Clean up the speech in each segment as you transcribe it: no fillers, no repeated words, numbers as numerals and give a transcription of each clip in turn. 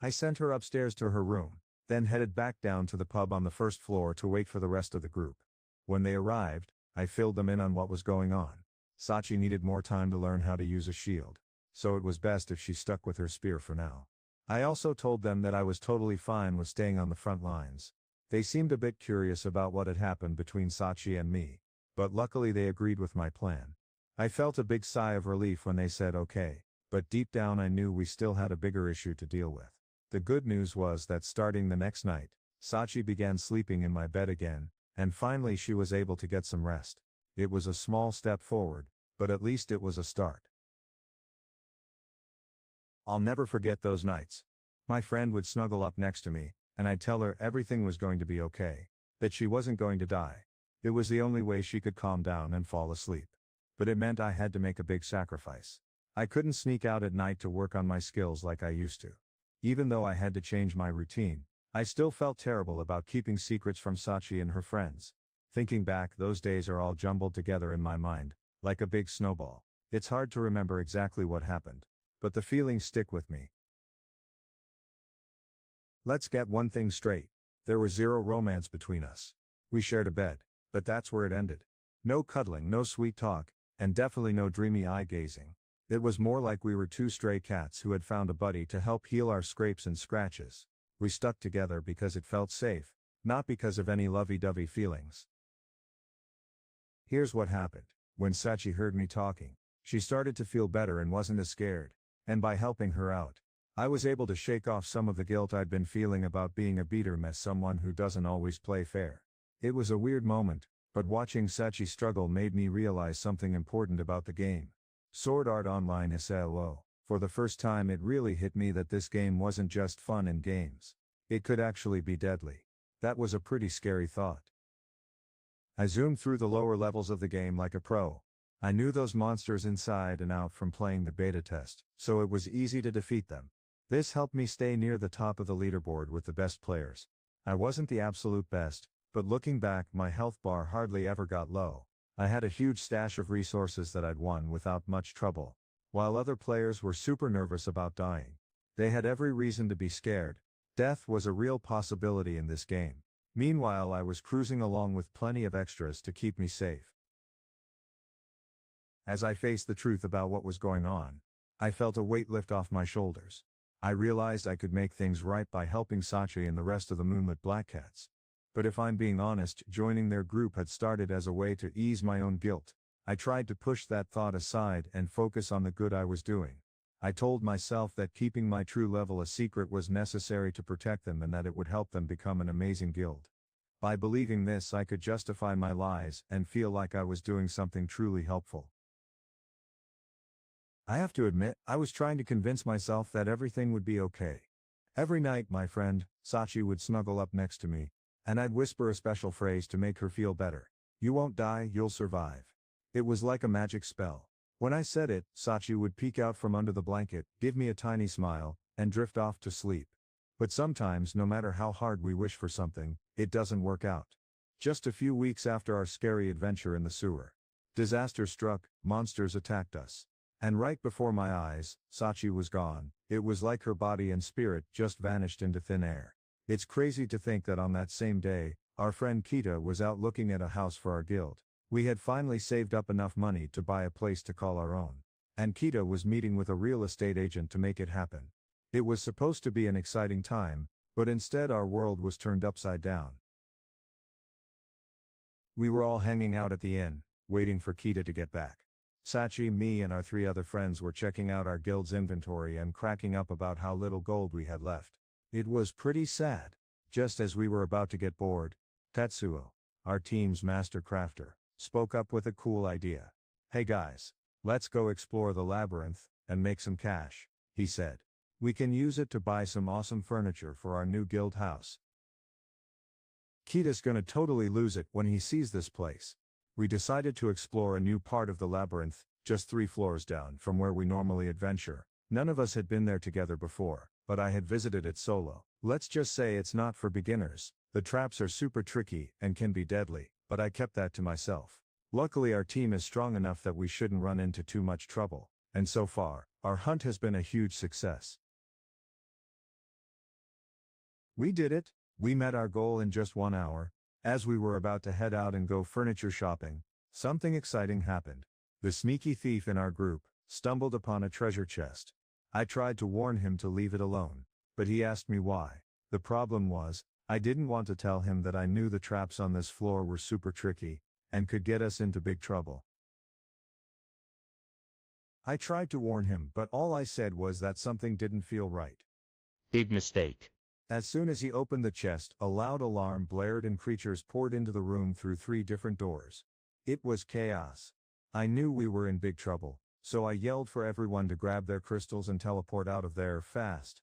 I sent her upstairs to her room, then headed back down to the pub on the first floor to wait for the rest of the group. When they arrived, I filled them in on what was going on. Sachi needed more time to learn how to use a shield, so it was best if she stuck with her spear for now. I also told them that I was totally fine with staying on the front lines. They seemed a bit curious about what had happened between Sachi and me, but luckily they agreed with my plan. I felt a big sigh of relief when they said okay, but deep down I knew we still had a bigger issue to deal with. The good news was that starting the next night, Sachi began sleeping in my bed again, and finally she was able to get some rest. It was a small step forward, but at least it was a start. I'll never forget those nights. My friend would snuggle up next to me, and I'd tell her everything was going to be okay, that she wasn't going to die. It was the only way she could calm down and fall asleep. But it meant I had to make a big sacrifice. I couldn't sneak out at night to work on my skills like I used to. Even though I had to change my routine, I still felt terrible about keeping secrets from Sachi and her friends. Thinking back, those days are all jumbled together in my mind, like a big snowball. It's hard to remember exactly what happened, but the feelings stick with me. Let's get one thing straight. There was zero romance between us. We shared a bed, but that's where it ended. No cuddling, no sweet talk, and definitely no dreamy eye gazing. It was more like we were two stray cats who had found a buddy to help heal our scrapes and scratches. We stuck together because it felt safe, not because of any lovey-dovey feelings. Here's what happened. When Sachi heard me talking, she started to feel better and wasn't as scared, and by helping her out, I was able to shake off some of the guilt I'd been feeling about being a beater as someone who doesn't always play fair. It was a weird moment, but watching Sachi struggle made me realize something important about the game. Sword Art Online SLO. For the first time it really hit me that this game wasn't just fun and games. It could actually be deadly. That was a pretty scary thought. I zoomed through the lower levels of the game like a pro. I knew those monsters inside and out from playing the beta test, so it was easy to defeat them. This helped me stay near the top of the leaderboard with the best players. I wasn't the absolute best, but looking back, my health bar hardly ever got low. I had a huge stash of resources that I'd won without much trouble. While other players were super nervous about dying, they had every reason to be scared. Death was a real possibility in this game. Meanwhile, I was cruising along with plenty of extras to keep me safe. As I faced the truth about what was going on, I felt a weight lift off my shoulders. I realized I could make things right by helping Sachi and the rest of the Moonlit Black Cats. But if I'm being honest, joining their group had started as a way to ease my own guilt. I tried to push that thought aside and focus on the good I was doing. I told myself that keeping my true level a secret was necessary to protect them and that it would help them become an amazing guild. By believing this, I could justify my lies and feel like I was doing something truly helpful. I have to admit, I was trying to convince myself that everything would be okay. Every night my friend, Sachi, would snuggle up next to me, and I'd whisper a special phrase to make her feel better. "You won't die, you'll survive." It was like a magic spell. When I said it, Sachi would peek out from under the blanket, give me a tiny smile, and drift off to sleep. But sometimes, no matter how hard we wish for something, it doesn't work out. Just a few weeks after our scary adventure in the sewer, disaster struck, monsters attacked us. And right before my eyes, Sachi was gone. It was like her body and spirit just vanished into thin air. It's crazy to think that on that same day, our friend Kita was out looking at a house for our guild. We had finally saved up enough money to buy a place to call our own. And Kita was meeting with a real estate agent to make it happen. It was supposed to be an exciting time, but instead our world was turned upside down. We were all hanging out at the inn, waiting for Kita to get back. Sachi, me and our 3 other friends were checking out our guild's inventory and cracking up about how little gold we had left. It was pretty sad. Just as we were about to get bored, Tetsuo, our team's master crafter, spoke up with a cool idea. "Hey guys, let's go explore the labyrinth and make some cash," he said. "We can use it to buy some awesome furniture for our new guild house." Kita's gonna totally lose it when he sees this place. We decided to explore a new part of the labyrinth, just 3 floors down from where we normally adventure. None of us had been there together before, but I had visited it solo. Let's just say it's not for beginners. The traps are super tricky and can be deadly, but I kept that to myself. Luckily our team is strong enough that we shouldn't run into too much trouble, and so far, our hunt has been a huge success. We did it, we met our goal in just 1 hour. As we were about to head out and go furniture shopping, something exciting happened. The sneaky thief in our group stumbled upon a treasure chest. I tried to warn him to leave it alone, but he asked me why. The problem was, I didn't want to tell him that I knew the traps on this floor were super tricky and could get us into big trouble. I tried to warn him, but all I said was that something didn't feel right. Big mistake. As soon as he opened the chest, a loud alarm blared and creatures poured into the room through 3 different doors. It was chaos. I knew we were in big trouble, so I yelled for everyone to grab their crystals and teleport out of there fast.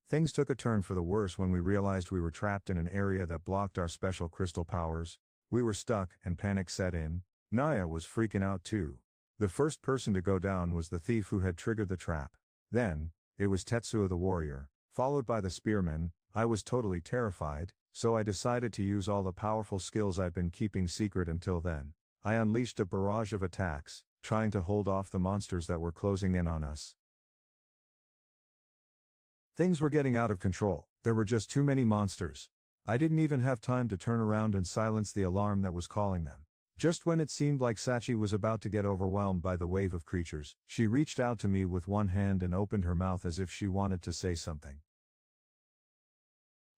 Things took a turn for the worse when we realized we were trapped in an area that blocked our special crystal powers. We were stuck, and panic set in. Naya was freaking out too. The first person to go down was the thief who had triggered the trap. Then, it was Tetsuo the warrior, followed by the spearman. I was totally terrified, so I decided to use all the powerful skills I'd been keeping secret until then. I unleashed a barrage of attacks, trying to hold off the monsters that were closing in on us. Things were getting out of control. There were just too many monsters. I didn't even have time to turn around and silence the alarm that was calling them. Just when it seemed like Sachi was about to get overwhelmed by the wave of creatures, she reached out to me with one hand and opened her mouth as if she wanted to say something.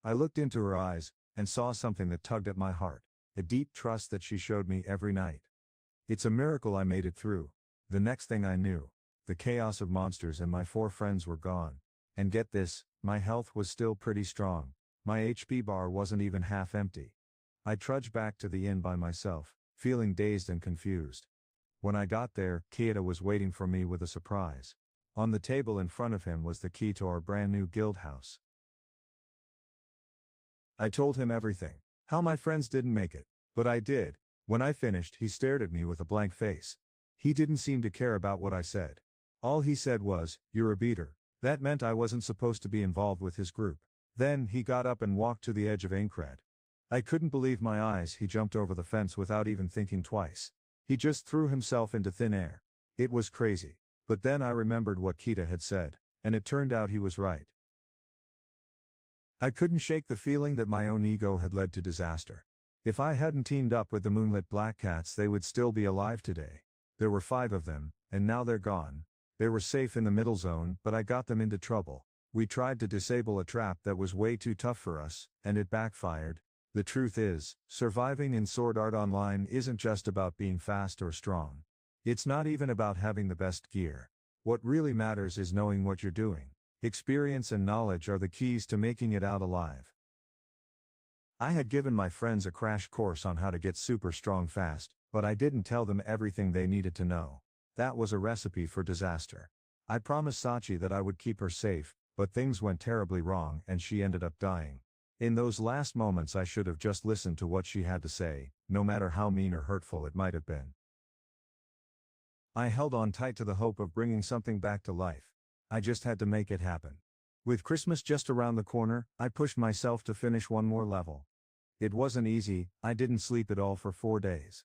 I looked into her eyes, and saw something that tugged at my heart, a deep trust that she showed me every night. It's a miracle I made it through. The next thing I knew, the chaos of monsters and my 4 friends were gone. And get this, my health was still pretty strong. My HP bar wasn't even half empty. I trudged back to the inn by myself, feeling dazed and confused. When I got there, Keita was waiting for me with a surprise. On the table in front of him was the key to our brand new guild house. I told him everything, how my friends didn't make it, but I did. When I finished, he stared at me with a blank face. He didn't seem to care about what I said. All he said was, "You're a beater." That meant I wasn't supposed to be involved with his group. Then he got up and walked to the edge of Aincrad. I couldn't believe my eyes. He jumped over the fence without even thinking twice. He just threw himself into thin air. It was crazy. But then I remembered what Keita had said, and it turned out he was right. I couldn't shake the feeling that my own ego had led to disaster. If I hadn't teamed up with the Moonlit Black Cats, they would still be alive today. There were 5 of them, and now they're gone. They were safe in the middle zone, but I got them into trouble. We tried to disable a trap that was way too tough for us, and it backfired. The truth is, surviving in Sword Art Online isn't just about being fast or strong. It's not even about having the best gear. What really matters is knowing what you're doing. Experience and knowledge are the keys to making it out alive. I had given my friends a crash course on how to get super strong fast, but I didn't tell them everything they needed to know. That was a recipe for disaster. I promised Sachi that I would keep her safe, but things went terribly wrong and she ended up dying. In those last moments I should have just listened to what she had to say, no matter how mean or hurtful it might have been. I held on tight to the hope of bringing something back to life. I just had to make it happen. With Christmas just around the corner, I pushed myself to finish one more level. It wasn't easy. I didn't sleep at all for 4 days.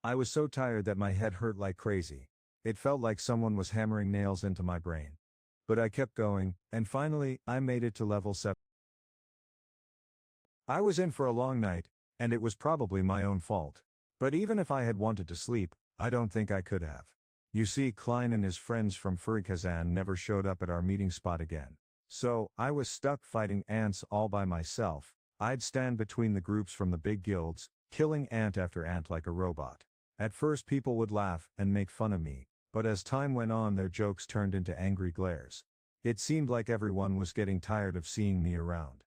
I was so tired that my head hurt like crazy. It felt like someone was hammering nails into my brain. But I kept going, and finally, I made it to level 7. I was in for a long night, and it was probably my own fault. But even if I had wanted to sleep, I don't think I could have. You see, Klein and his friends from Furikazan never showed up at our meeting spot again. So, I was stuck fighting ants all by myself. I'd stand between the groups from the big guilds, killing ant after ant like a robot. At first people would laugh and make fun of me, but as time went on their jokes turned into angry glares. It seemed like everyone was getting tired of seeing me around.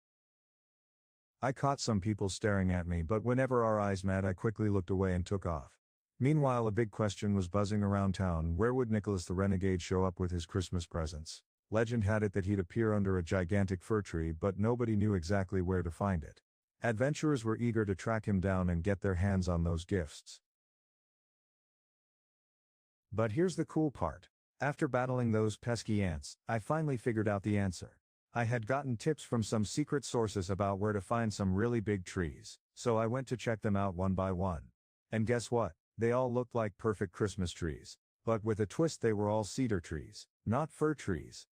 I caught some people staring at me, but whenever our eyes met I quickly looked away and took off. Meanwhile, a big question was buzzing around town: where would Nicholas the Renegade show up with his Christmas presents? Legend had it that he'd appear under a gigantic fir tree, but nobody knew exactly where to find it. Adventurers were eager to track him down and get their hands on those gifts. But here's the cool part. After battling those pesky ants, I finally figured out the answer. I had gotten tips from some secret sources about where to find some really big trees, so I went to check them out one by one. And guess what? They all looked like perfect Christmas trees. But with a twist, they were all cedar trees, not fir trees.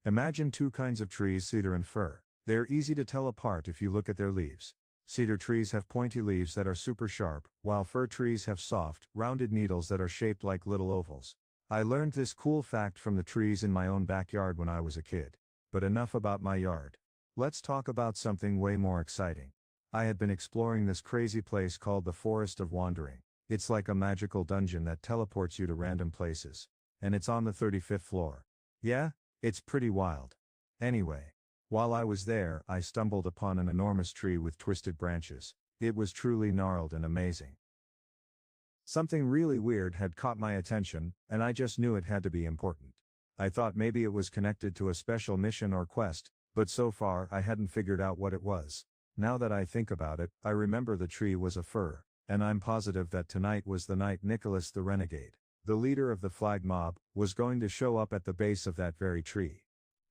Imagine two kinds of trees, cedar and fir. They're easy to tell apart if you look at their leaves. Cedar trees have pointy leaves that are super sharp, while fir trees have soft, rounded needles that are shaped like little ovals. I learned this cool fact from the trees in my own backyard when I was a kid. But enough about my yard. Let's talk about something way more exciting. I had been exploring this crazy place called the Forest of Wandering. It's like a magical dungeon that teleports you to random places. And it's on the 35th floor. Yeah, it's pretty wild. Anyway, while I was there, I stumbled upon an enormous tree with twisted branches. It was truly gnarled and amazing. Something really weird had caught my attention, and I just knew it had to be important. I thought maybe it was connected to a special mission or quest, but so far I hadn't figured out what it was. Now that I think about it, I remember the tree was a fir, and I'm positive that tonight was the night Nicholas the Renegade, the leader of the flag mob, was going to show up at the base of that very tree.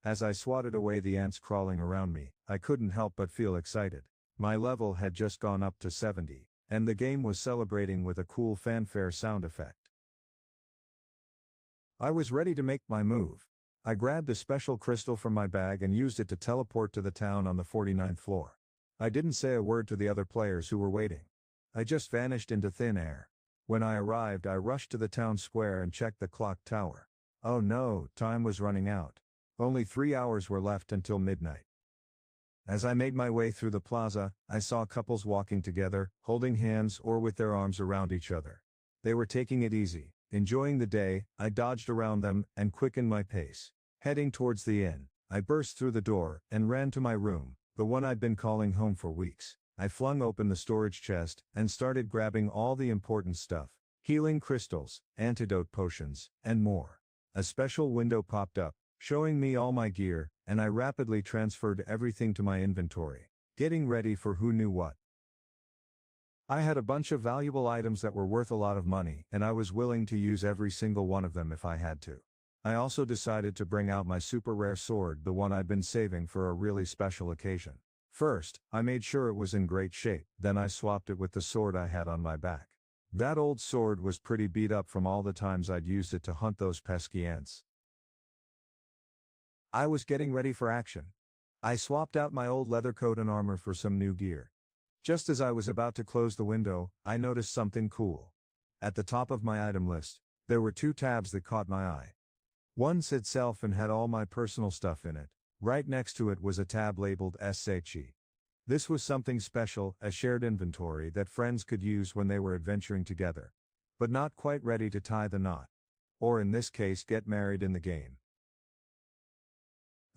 As I swatted away the ants crawling around me, I couldn't help but feel excited. My level had just gone up to 70, and the game was celebrating with a cool fanfare sound effect. I was ready to make my move. I grabbed a special crystal from my bag and used it to teleport to the town on the 49th floor. I didn't say a word to the other players who were waiting. I just vanished into thin air. When I arrived, I rushed to the town square and checked the clock tower. Oh no, time was running out. Only 3 hours were left until midnight. As I made my way through the plaza, I saw couples walking together, holding hands or with their arms around each other. They were taking it easy, enjoying the day. I dodged around them and quickened my pace. Heading towards the inn, I burst through the door and ran to my room, the one I'd been calling home for weeks. I flung open the storage chest and started grabbing all the important stuff: healing crystals, antidote potions, and more. A special window popped up, showing me all my gear, and I rapidly transferred everything to my inventory, getting ready for who knew what. I had a bunch of valuable items that were worth a lot of money, and I was willing to use every single one of them if I had to. I also decided to bring out my super rare sword, the one I'd been saving for a really special occasion. First, I made sure it was in great shape, then I swapped it with the sword I had on my back. That old sword was pretty beat up from all the times I'd used it to hunt those pesky ants. I was getting ready for action. I swapped out my old leather coat and armor for some new gear. Just as I was about to close the window, I noticed something cool. At the top of my item list, there were two tabs that caught my eye. One said Self and had all my personal stuff in it. Right next to it was a tab labeled ASCII. This was something special, a shared inventory that friends could use when they were adventuring together, but not quite ready to tie the knot. Or in this case, get married in the game.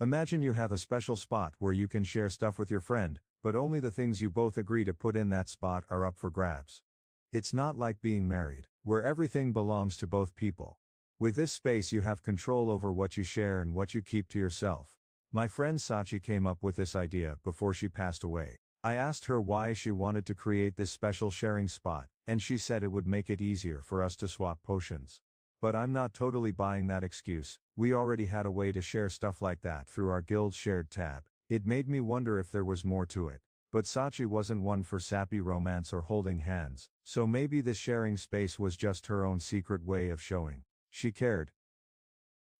Imagine you have a special spot where you can share stuff with your friend, but only the things you both agree to put in that spot are up for grabs. It's not like being married, where everything belongs to both people. With this space you have control over what you share and what you keep to yourself. My friend Sachi came up with this idea before she passed away. I asked her why she wanted to create this special sharing spot, and she said it would make it easier for us to swap potions. But I'm not totally buying that excuse. We already had a way to share stuff like that through our guild shared tab. It made me wonder if there was more to it. But Sachi wasn't one for sappy romance or holding hands, so maybe this sharing space was just her own secret way of showing she cared.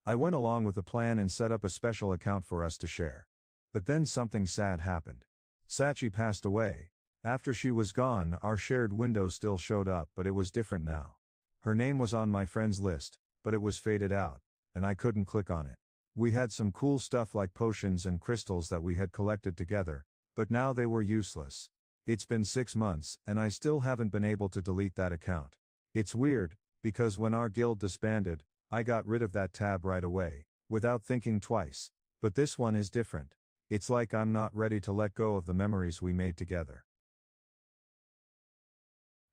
I went along with the plan and set up a special account for us to share. But then something sad happened. Sachi passed away. After she was gone, our shared window still showed up, but it was different now. Her name was on my friends list, but it was faded out, and I couldn't click on it. We had some cool stuff like potions and crystals that we had collected together, but now they were useless. It's been 6 months, and I still haven't been able to delete that account. It's weird, because when our guild disbanded, I got rid of that tab right away, without thinking twice. But this one is different. It's like I'm not ready to let go of the memories we made together.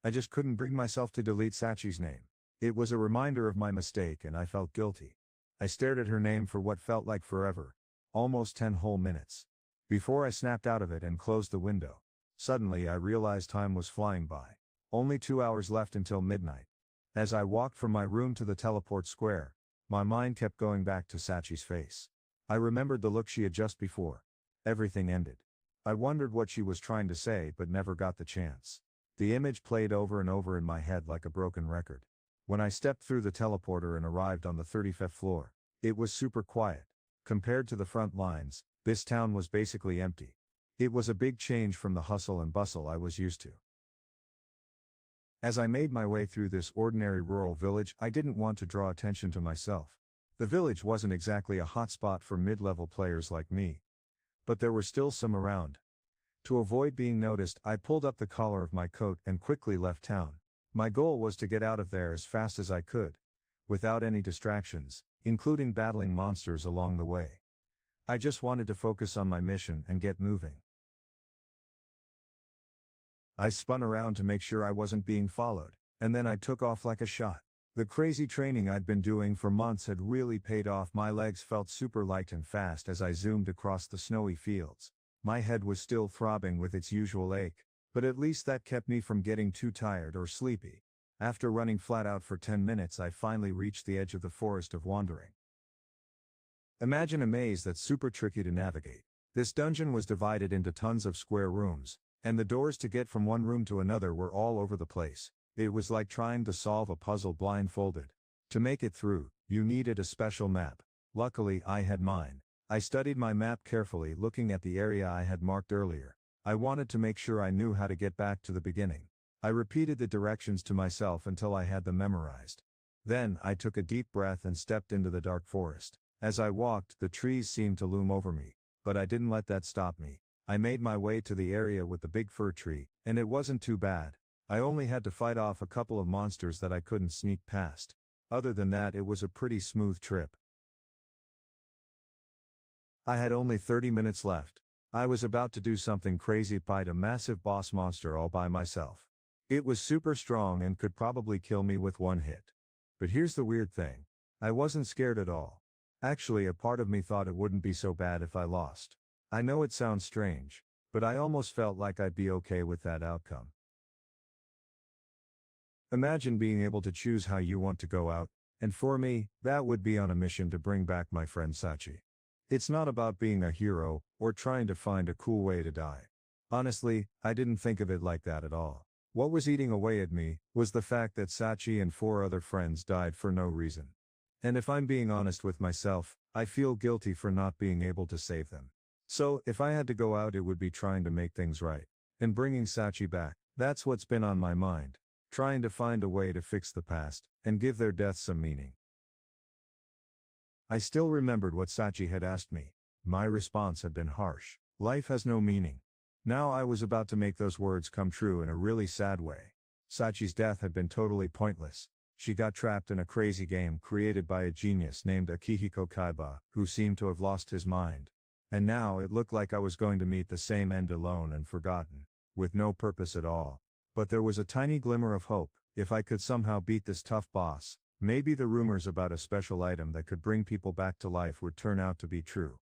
I just couldn't bring myself to delete Sachi's name. It was a reminder of my mistake and I felt guilty. I stared at her name for what felt like forever. Almost 10 whole minutes. Before I snapped out of it and closed the window. Suddenly I realized time was flying by. Only 2 hours left until midnight. As I walked from my room to the teleport square, my mind kept going back to Sachi's face. I remembered the look she had just before. Everything ended. I wondered what she was trying to say but never got the chance. The image played over and over in my head like a broken record. When I stepped through the teleporter and arrived on the 35th floor, it was super quiet. Compared to the front lines, this town was basically empty. It was a big change from the hustle and bustle I was used to. As I made my way through this ordinary rural village, I didn't want to draw attention to myself. The village wasn't exactly a hotspot for mid-level players like me, but there were still some around. To avoid being noticed, I pulled up the collar of my coat and quickly left town. My goal was to get out of there as fast as I could, without any distractions, including battling monsters along the way. I just wanted to focus on my mission and get moving. I spun around to make sure I wasn't being followed, and then I took off like a shot. The crazy training I'd been doing for months had really paid off. My legs felt super light and fast as I zoomed across the snowy fields. My head was still throbbing with its usual ache, but at least that kept me from getting too tired or sleepy. After running flat out for 10 minutes, I finally reached the edge of the forest of wandering. Imagine a maze that's super tricky to navigate. This dungeon was divided into tons of square rooms, and the doors to get from one room to another were all over the place. It was like trying to solve a puzzle blindfolded. To make it through, you needed a special map. Luckily, I had mine. I studied my map carefully, looking at the area I had marked earlier. I wanted to make sure I knew how to get back to the beginning. I repeated the directions to myself until I had them memorized. Then, I took a deep breath and stepped into the dark forest. As I walked, the trees seemed to loom over me, but I didn't let that stop me. I made my way to the area with the big fir tree, and it wasn't too bad. I only had to fight off a couple of monsters that I couldn't sneak past. Other than that, it was a pretty smooth trip. I had only 30 minutes left. I was about to do something crazy, fight a massive boss monster all by myself. It was super strong and could probably kill me with one hit. But here's the weird thing. I wasn't scared at all. Actually, a part of me thought it wouldn't be so bad if I lost. I know it sounds strange, but I almost felt like I'd be okay with that outcome. Imagine being able to choose how you want to go out, and for me, that would be on a mission to bring back my friend Sachi. It's not about being a hero, or trying to find a cool way to die. Honestly, I didn't think of it like that at all. What was eating away at me was the fact that Sachi and 4 other friends died for no reason. And if I'm being honest with myself, I feel guilty for not being able to save them. So, if I had to go out, it would be trying to make things right. And bringing Sachi back, that's what's been on my mind. Trying to find a way to fix the past, and give their death some meaning. I still remembered what Sachi had asked me. My response had been harsh. Life has no meaning. Now I was about to make those words come true in a really sad way. Sachi's death had been totally pointless. She got trapped in a crazy game created by a genius named Akihiko Kaiba, who seemed to have lost his mind. And now it looked like I was going to meet the same end alone and forgotten, with no purpose at all. But there was a tiny glimmer of hope. If I could somehow beat this tough boss, maybe the rumors about a special item that could bring people back to life would turn out to be true.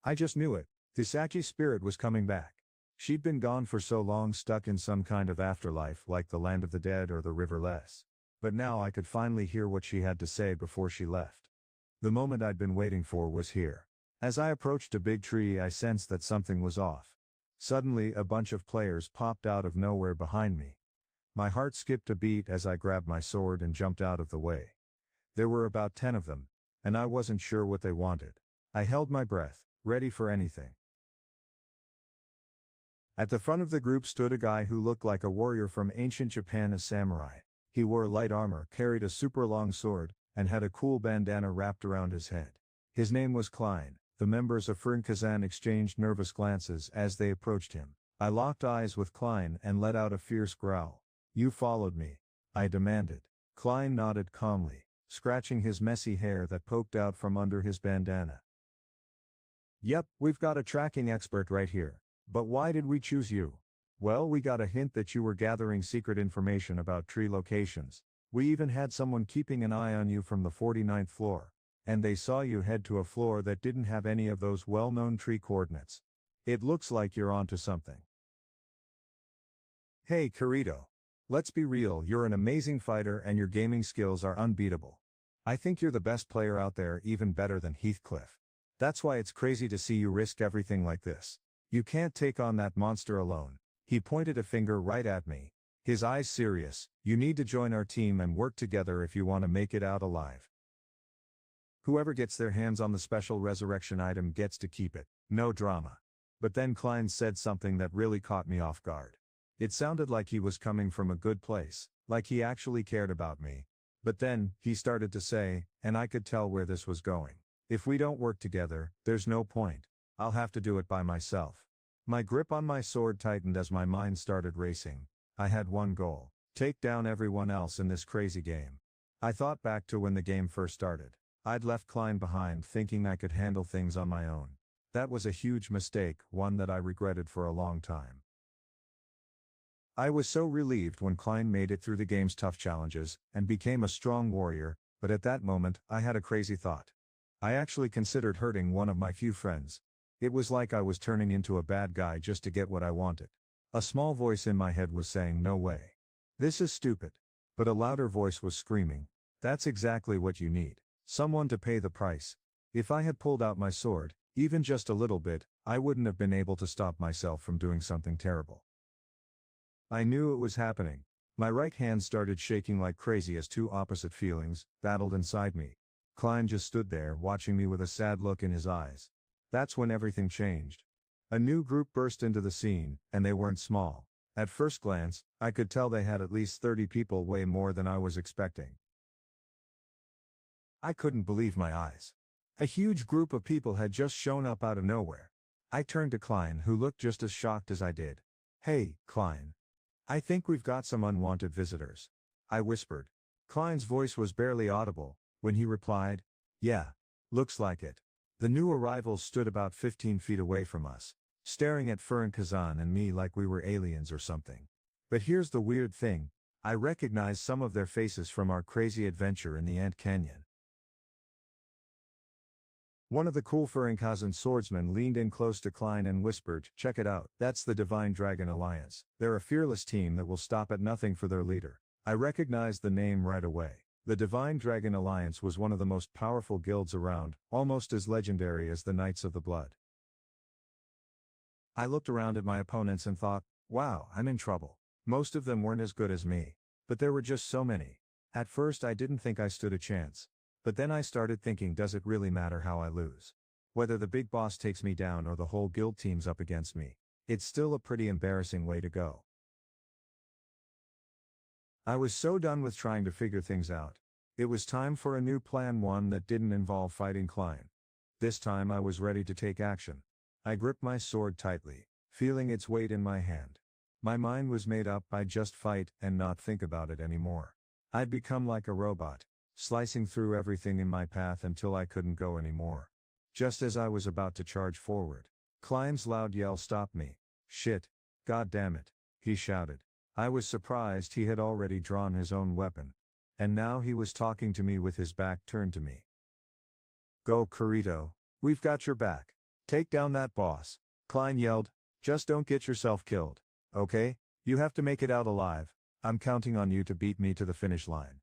I just knew it. The Sachi's spirit was coming back. She'd been gone for so long, stuck in some kind of afterlife like the land of the dead or the river Less. But now I could finally hear what she had to say before she left. The moment I'd been waiting for was here. As I approached a big tree, I sensed that something was off. Suddenly, a bunch of players popped out of nowhere behind me. My heart skipped a beat as I grabbed my sword and jumped out of the way. There were about 10 of them, and I wasn't sure what they wanted. I held my breath, ready for anything. At the front of the group stood a guy who looked like a warrior from ancient Japan, a samurai. He wore light armor, carried a super long sword, and had a cool bandana wrapped around his head. His name was Klein. The members of Furnkazan exchanged nervous glances as they approached him. I locked eyes with Klein and let out a fierce growl. "You followed me?" I demanded. Klein nodded calmly, scratching his messy hair that poked out from under his bandana. "Yep, we've got a tracking expert right here. But why did we choose you?" "Well, we got a hint that you were gathering secret information about tree locations. We even had someone keeping an eye on you from the 49th floor. And they saw you head to a floor that didn't have any of those well-known tree coordinates. It looks like you're onto something." "Hey, Kirito. Let's be real, you're an amazing fighter and your gaming skills are unbeatable. I think you're the best player out there, even better than Heathcliff. That's why it's crazy to see you risk everything like this. You can't take on that monster alone." He pointed a finger right at me, his eyes serious. "You need to join our team and work together if you want to make it out alive." Whoever gets their hands on the special resurrection item gets to keep it, no drama. But then Klein said something that really caught me off guard. It sounded like he was coming from a good place, like he actually cared about me. But then, he started to say, and I could tell where this was going. If we don't work together, there's no point. I'll have to do it by myself. My grip on my sword tightened as my mind started racing. I had one goal: take down everyone else in this crazy game. I thought back to when the game first started. I'd left Klein behind thinking I could handle things on my own. That was a huge mistake, one that I regretted for a long time. I was so relieved when Klein made it through the game's tough challenges and became a strong warrior, but at that moment, I had a crazy thought. I actually considered hurting one of my few friends. It was like I was turning into a bad guy just to get what I wanted. A small voice in my head was saying, "No way. This is stupid." But a louder voice was screaming, "That's exactly what you need. Someone to pay the price." If I had pulled out my sword, even just a little bit, I wouldn't have been able to stop myself from doing something terrible. I knew it was happening. My right hand started shaking like crazy as two opposite feelings battled inside me. Klein just stood there watching me with a sad look in his eyes. That's when everything changed. A new group burst into the scene, and they weren't small. At first glance, I could tell they had at least 30 people, way more than I was expecting. I couldn't believe my eyes. A huge group of people had just shown up out of nowhere. I turned to Klein, who looked just as shocked as I did. "Hey, Klein. I think we've got some unwanted visitors," I whispered. Klein's voice was barely audible when he replied, "Yeah, looks like it." The new arrivals stood about 15 feet away from us, staring at Fern Kazan and me like we were aliens or something. But here's the weird thing: I recognized some of their faces from our crazy adventure in the Ant Canyon. One of the cool Ferenkazan swordsmen leaned in close to Klein and whispered, "Check it out, that's the Divine Dragon Alliance. They're a fearless team that will stop at nothing for their leader." I recognized the name right away. The Divine Dragon Alliance was one of the most powerful guilds around, almost as legendary as the Knights of the Blood. I looked around at my opponents and thought, wow, I'm in trouble. Most of them weren't as good as me. But there were just so many. At first I didn't think I stood a chance. But then I started thinking, does it really matter how I lose? Whether the big boss takes me down or the whole guild teams up against me, it's still a pretty embarrassing way to go. I was so done with trying to figure things out. It was time for a new plan, one that didn't involve fighting Klein. This time I was ready to take action. I gripped my sword tightly, feeling its weight in my hand. My mind was made up: I'd just fight and not think about it anymore. I'd become like a robot, slicing through everything in my path until I couldn't go anymore. Just as I was about to charge forward, Klein's loud yell stopped me. "Shit. God damn it," he shouted. I was surprised he had already drawn his own weapon. And now he was talking to me with his back turned to me. "Go, Kirito. We've got your back. Take down that boss," Klein yelled. "Just don't get yourself killed, okay? You have to make it out alive. I'm counting on you to beat me to the finish line."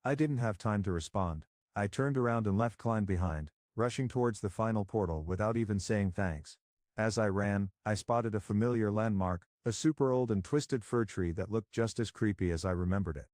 I didn't have time to respond. I turned around and left Klein behind, rushing towards the final portal without even saying thanks. As I ran, I spotted a familiar landmark, a super old and twisted fir tree that looked just as creepy as I remembered it.